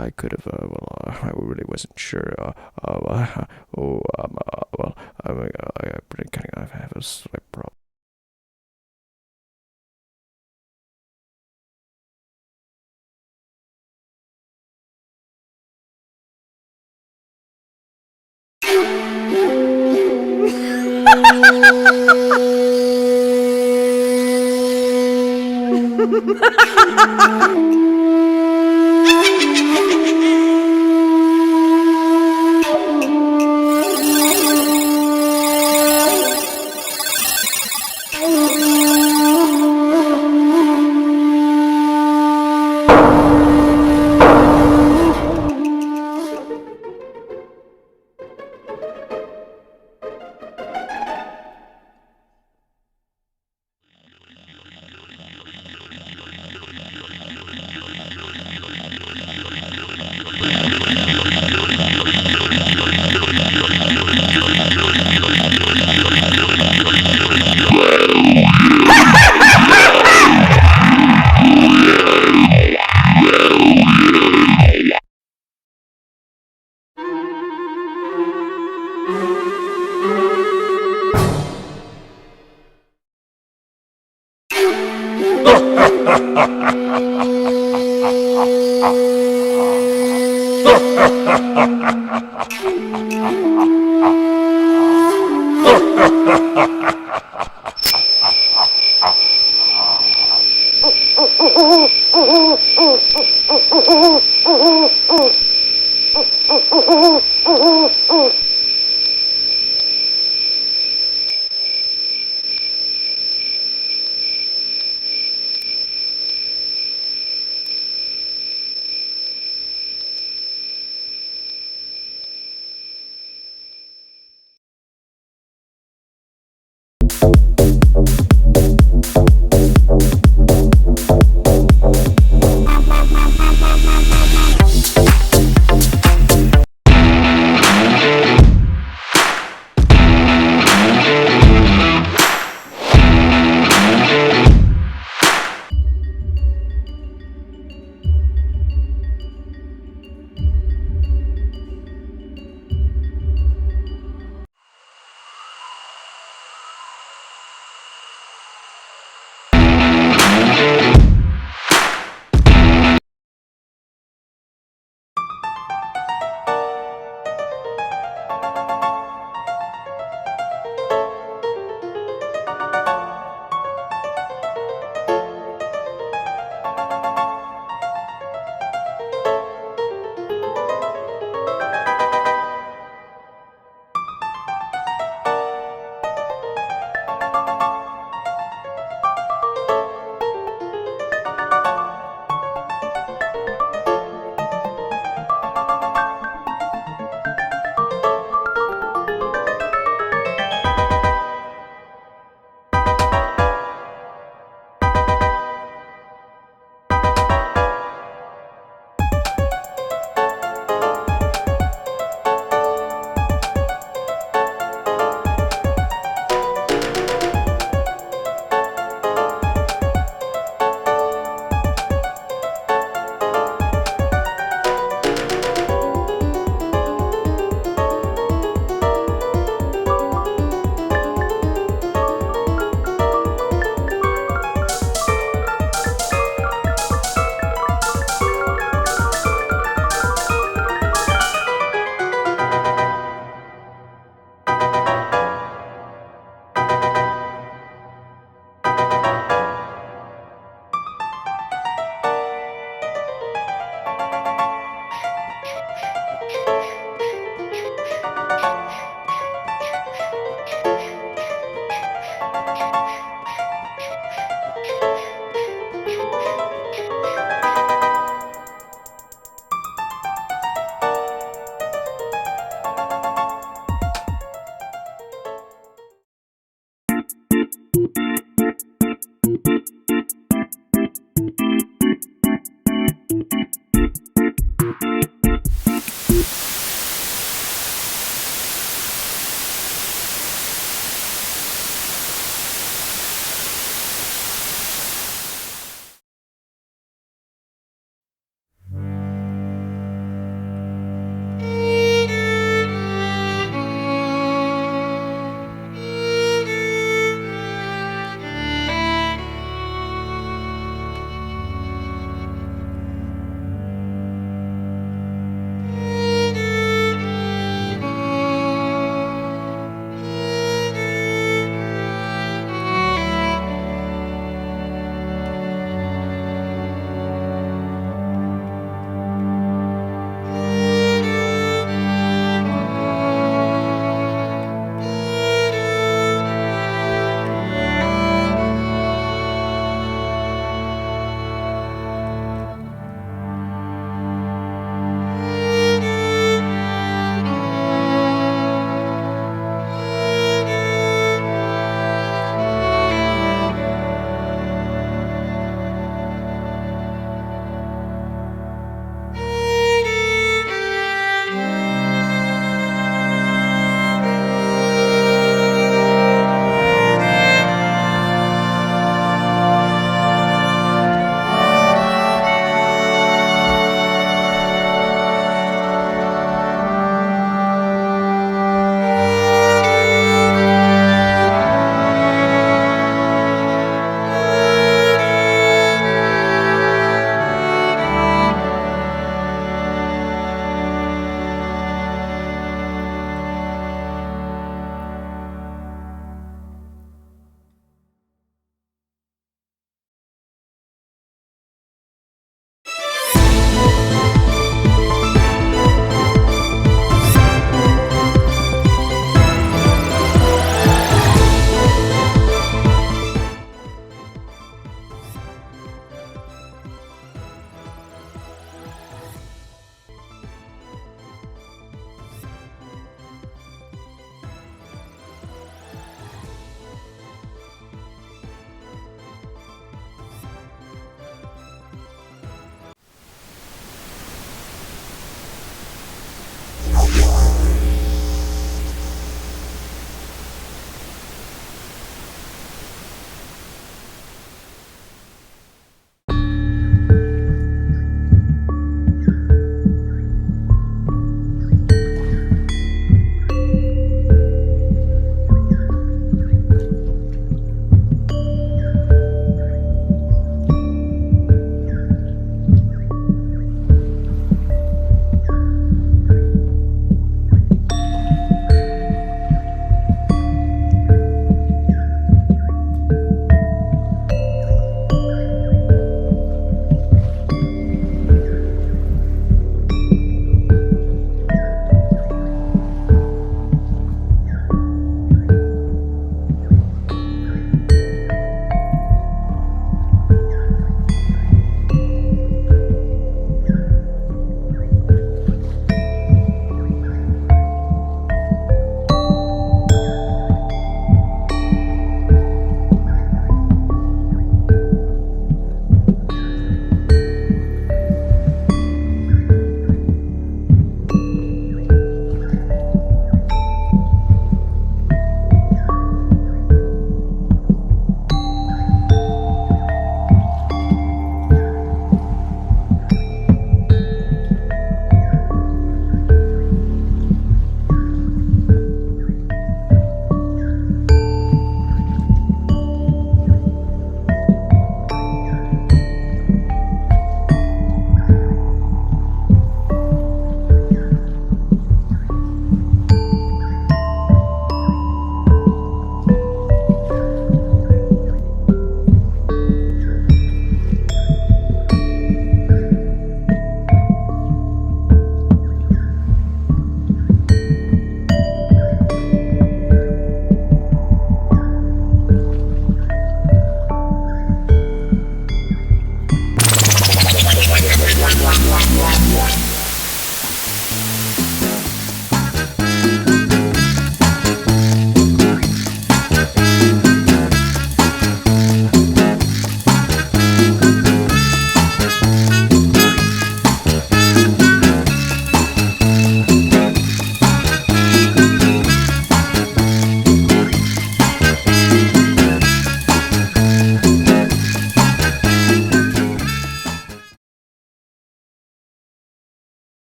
I could have, I really wasn't sure. I kind of have a slight problem.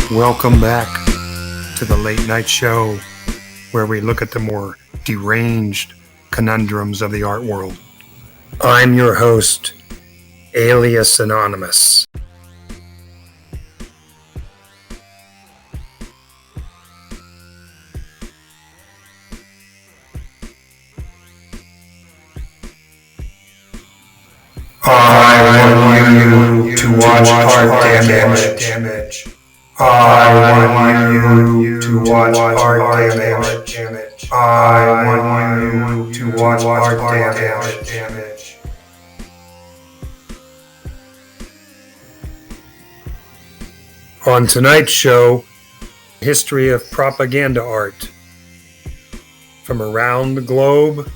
Welcome back to the late night show where we look at the more deranged conundrums of the art world. I'm your host, Alias Anonymous. I want you to watch art damage. I want you to watch art damage. I want you to watch art damage. On tonight's show, history of propaganda art. From around the globe,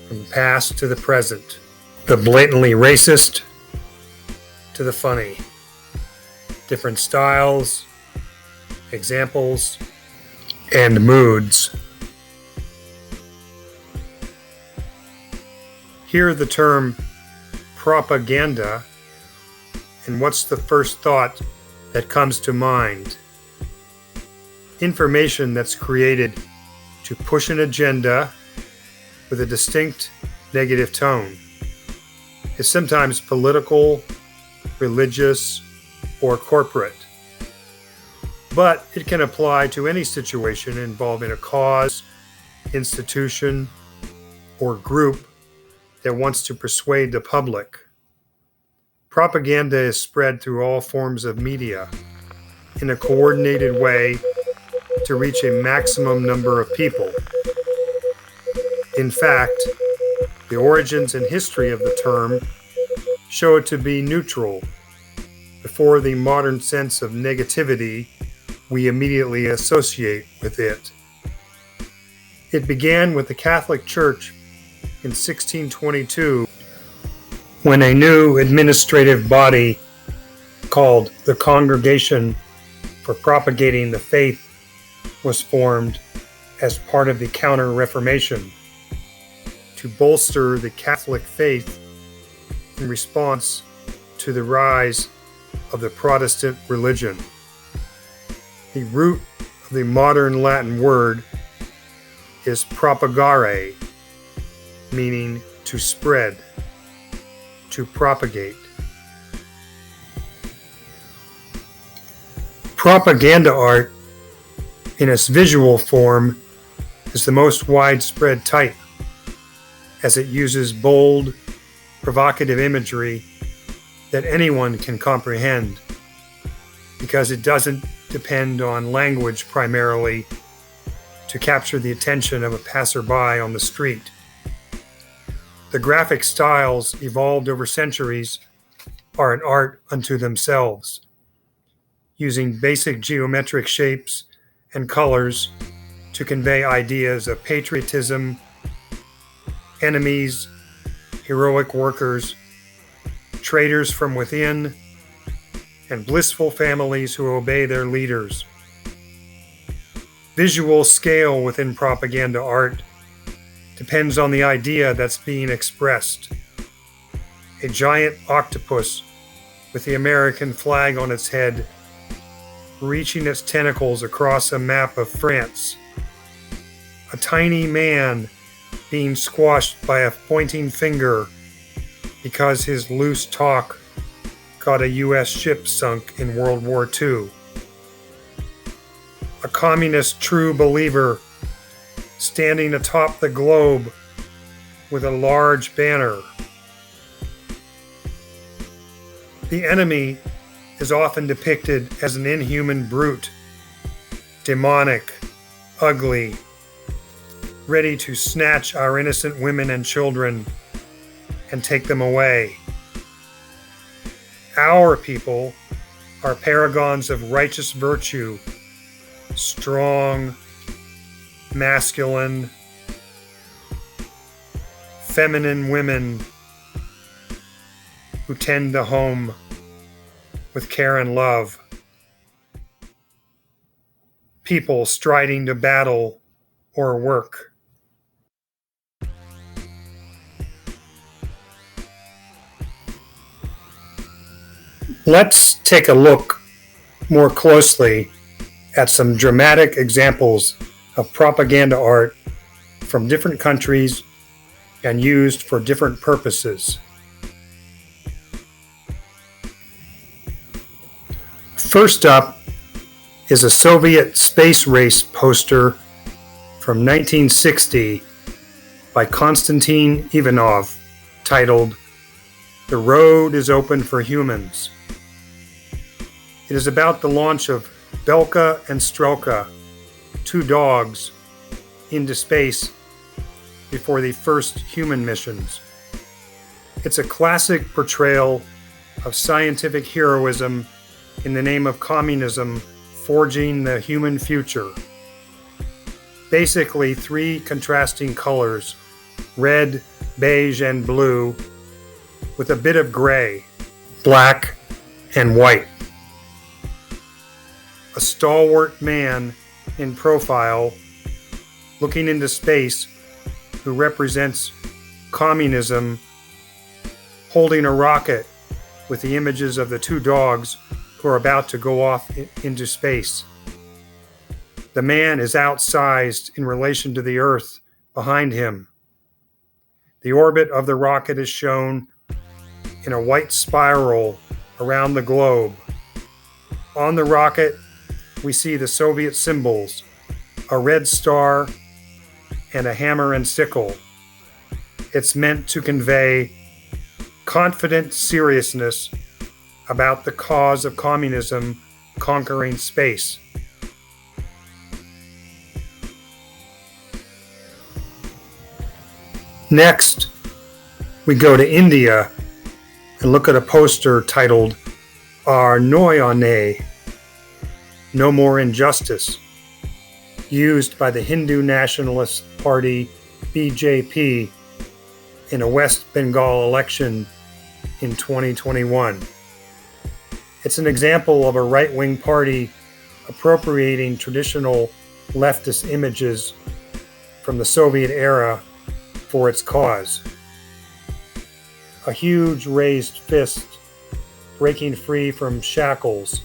from the past to the present. The blatantly racist to the funny. Different styles, examples, and moods. Hear the term propaganda, and what's the first thought that comes to mind? Information that's created to push an agenda with a distinct negative tone. It's sometimes political, religious, or corporate. But it can apply to any situation involving a cause, institution, or group that wants to persuade the public. Propaganda is spread through all forms of media in a coordinated way to reach a maximum number of people. In fact, the origins and history of the term show it to be neutral before the modern sense of negativity we immediately associate with it. It began with the Catholic Church in 1622 when a new administrative body called the Congregation for Propagating the Faith was formed as part of the Counter-Reformation to bolster the Catholic faith in response to the rise of the Protestant religion. The root of the modern Latin word is propagare, meaning to spread, to propagate. Propaganda art, in its visual form, is the most widespread type, as it uses bold, provocative imagery that anyone can comprehend, because it doesn't depend on language primarily to capture the attention of a passerby on the street. The graphic styles evolved over centuries are an art unto themselves, using basic geometric shapes and colors to convey ideas of patriotism, enemies, heroic workers, traitors from within, and blissful families who obey their leaders. Visual scale within propaganda art depends on the idea that's being expressed. A giant octopus with the American flag on its head, reaching its tentacles across a map of France. A tiny man being squashed by a pointing finger because his loose talk got a U.S. ship sunk in World War II. a communist true believer standing atop the globe with a large banner. The enemy is often depicted as an inhuman brute, demonic, ugly, ready to snatch our innocent women and children and take them away. Our people are paragons of righteous virtue, strong, masculine, feminine women who tend the home with care and love. People striding to battle or work. Let's take a look more closely at some dramatic examples of propaganda art from different countries and used for different purposes. First up is a Soviet space race poster from 1960 by Konstantin Ivanov titled "The Road is Open for Humans." It is about the launch of Belka and Strelka, two dogs, into space before the first human missions. It's a classic portrayal of scientific heroism in the name of communism forging the human future. Basically, three contrasting colors, red, beige, and blue, with a bit of gray, black, and white. A stalwart man in profile looking into space who represents communism, holding a rocket with the images of the two dogs who are about to go off into space. The man is outsized in relation to the Earth behind him. The orbit of the rocket is shown in a white spiral around the globe. On the rocket, we see the Soviet symbols, a red star and a hammer and sickle. It's meant to convey confident seriousness about the cause of communism conquering space. Next, we go to India and look at a poster titled "Our Noyane," No More Injustice, used by the Hindu Nationalist Party BJP in a West Bengal election in 2021. It's an example of a right-wing party appropriating traditional leftist images from the Soviet era for its cause. A huge raised fist breaking free from shackles.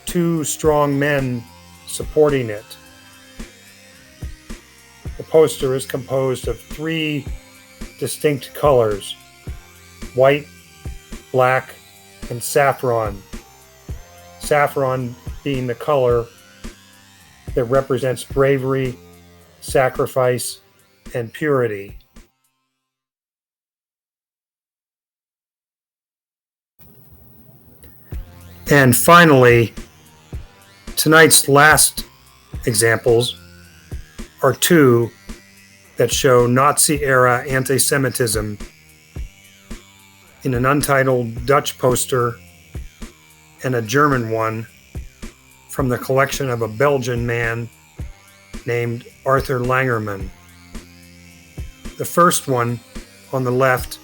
Two strong men supporting it. The poster is composed of three distinct colors: white, black, and saffron. Saffron being the color that represents bravery, sacrifice, and purity. And finally, tonight's last examples are two that show Nazi-era anti-Semitism in an untitled Dutch poster and a German one from the collection of a Belgian man named Arthur Langerman. The first one, on the left,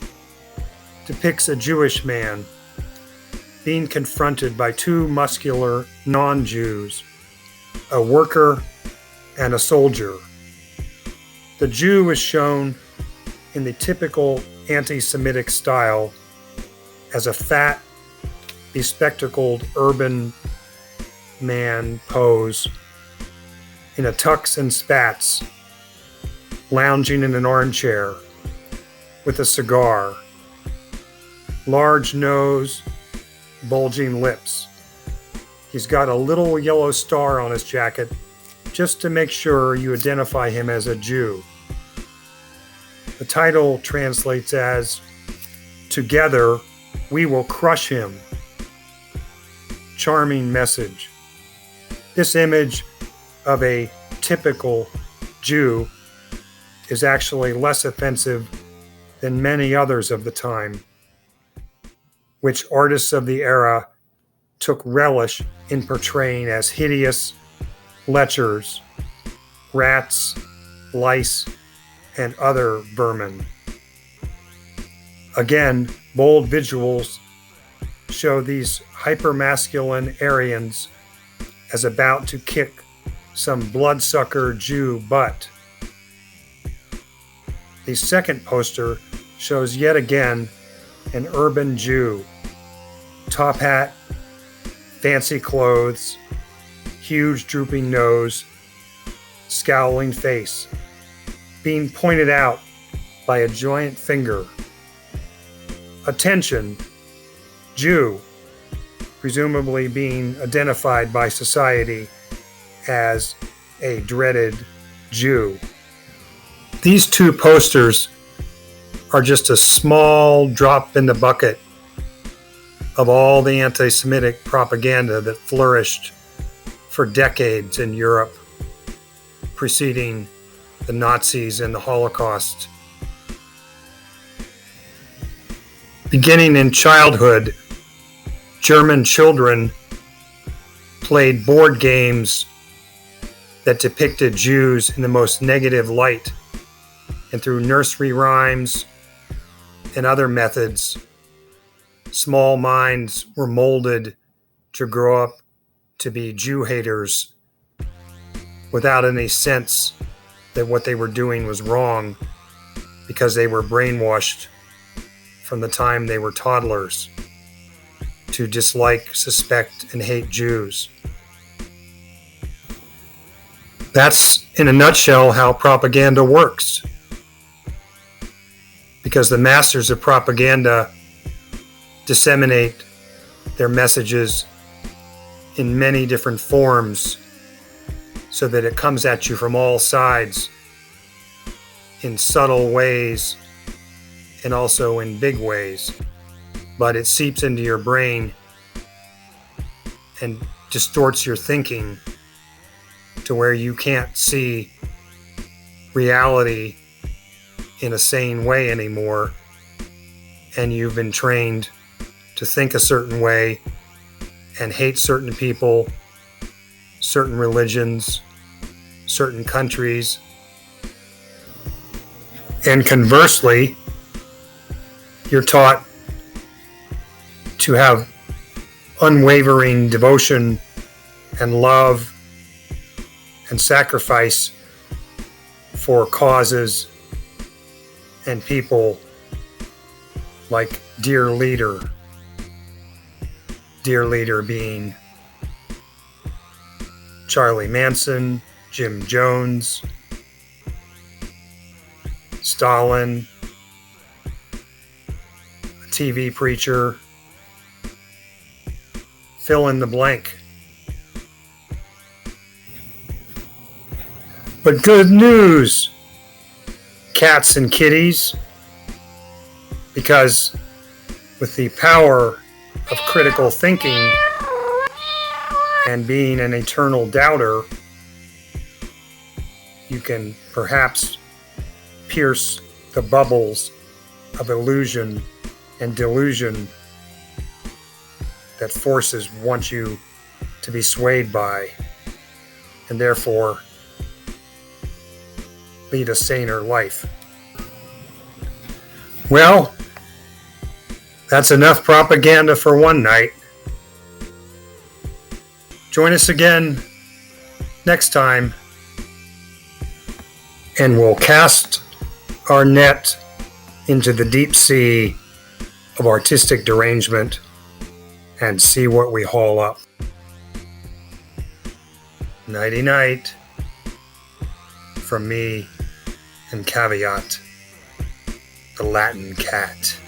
depicts a Jewish man being confronted by two muscular non-Jews, a worker and a soldier. The Jew is shown in the typical anti-Semitic style as a fat, bespectacled urban man pose in a tux and spats, lounging in an armchair with a cigar, large nose, bulging lips. He's got a little yellow star on his jacket just to make sure you identify him as a Jew. The title translates as "Together we will crush him." Charming message. This image of a typical Jew is actually less offensive than many others of the time, which artists of the era took relish in portraying as hideous lechers, rats, lice, and other vermin. Again, bold visuals show these hypermasculine Aryans as about to kick some bloodsucker Jew butt. The second poster shows yet again an urban Jew. Top hat, fancy clothes, huge drooping nose, scowling face, being pointed out by a giant finger. Attention, Jew, presumably being identified by society as a dreaded Jew. These two posters are just a small drop in the bucket of all the anti-Semitic propaganda that flourished for decades in Europe, preceding the Nazis and the Holocaust. Beginning in childhood, German children played board games that depicted Jews in the most negative light, and through nursery rhymes and other methods, small minds were molded to grow up to be Jew haters without any sense that what they were doing was wrong, because they were brainwashed from the time they were toddlers to dislike, suspect, and hate Jews. That's, in a nutshell, how propaganda works. Because the masters of propaganda disseminate their messages in many different forms so that it comes at you from all sides in subtle ways and also in big ways. But it seeps into your brain and distorts your thinking to where you can't see reality in a sane way anymore, and you've been trained to think a certain way and hate certain people, certain religions, certain countries. And conversely, you're taught to have unwavering devotion and love and sacrifice for causes and people like Dear Leader. Dear Leader being Charlie Manson, Jim Jones, Stalin, a TV preacher, fill in the blank. But good news, cats and kitties, because with the power of critical thinking and being an eternal doubter, you can perhaps pierce the bubbles of illusion and delusion that forces want you to be swayed by, and therefore lead a saner life. Well, that's enough propaganda for one night. Join us again next time, and we'll cast our net into the deep sea of artistic derangement and see what we haul up. Nighty night from me and Caveat, the Latin cat.